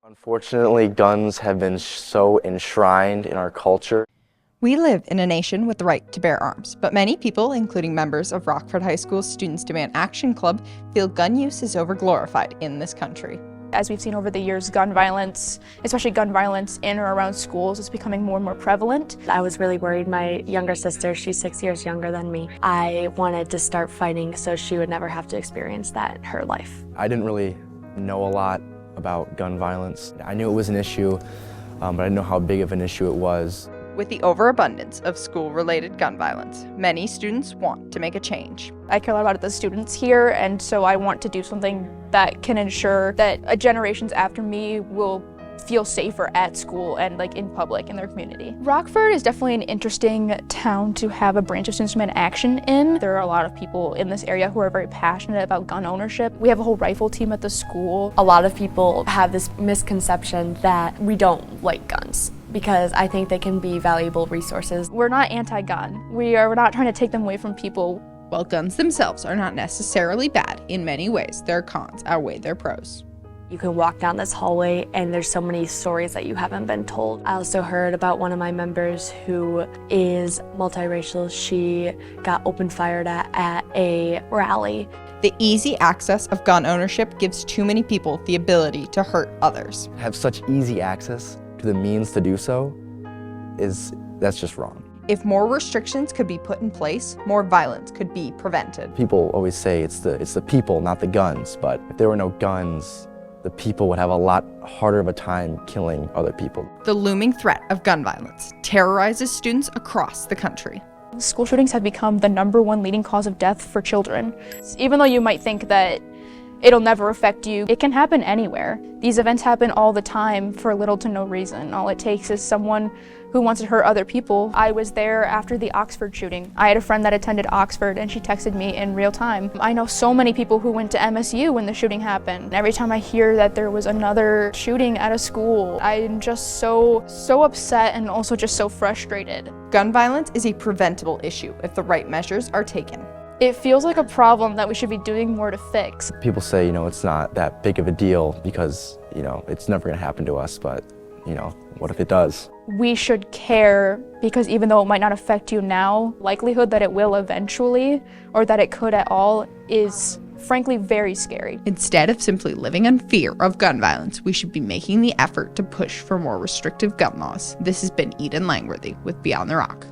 Unfortunately, guns have been so enshrined in our culture. We live in a nation with the right to bear arms, but many people, including members of Rockford High School's Students Demand Action Club, feel gun use is overglorified in this country. As we've seen over the years, gun violence, especially gun violence in or around schools, is becoming more and more prevalent. I was really worried. My younger sister, she's 6 years younger than me. I wanted to start fighting so she would never have to experience that in her life. I didn't really know a lot about gun violence. I knew it was an issue, but I didn't know how big of an issue it was. With the overabundance of school-related gun violence, many students want to make a change. I care a lot about the students here, and so I want to do something that can ensure that generations after me will feel safer at school and in public in their community. Rockford is definitely an interesting town to have a branch of Students Demand Action in. There are a lot of people in this area who are very passionate about gun ownership. We have a whole rifle team at the school. A lot of people have this misconception that we don't like guns, because I think they can be valuable resources. We're not anti-gun. We're not trying to take them away from people. While guns themselves are not necessarily bad, in many ways, their cons outweigh their pros. You can walk down this hallway and there's so many stories that you haven't been told. I also heard about one of my members who is multiracial. She got open fired at a rally. The easy access of gun ownership gives too many people the ability to hurt others. Have such easy access to the means to do so that's just wrong. If more restrictions could be put in place, more violence could be prevented. People always say it's the people, not the guns, but if there were no guns, the people would have a lot harder of a time killing other people. The looming threat of gun violence terrorizes students across the country. School shootings have become the #1 leading cause of death for children. Even though you might think that it'll never affect you, it can happen anywhere. These events happen all the time for little to no reason. All it takes is someone who wants to hurt other people. I was there after the Oxford shooting. I had a friend that attended Oxford and she texted me in real time. I know so many people who went to MSU when the shooting happened. Every time I hear that there was another shooting at a school, I'm just so upset and also just so frustrated. Gun violence is a preventable issue if the right measures are taken. It feels like a problem that we should be doing more to fix. People say, it's not that big of a deal because, it's never going to happen to us, but, what if it does? We should care because even though it might not affect you now, likelihood that it will eventually or that it could at all is frankly very scary. Instead of simply living in fear of gun violence, we should be making the effort to push for more restrictive gun laws. This has been Eden Langworthy with Beyond the Rock.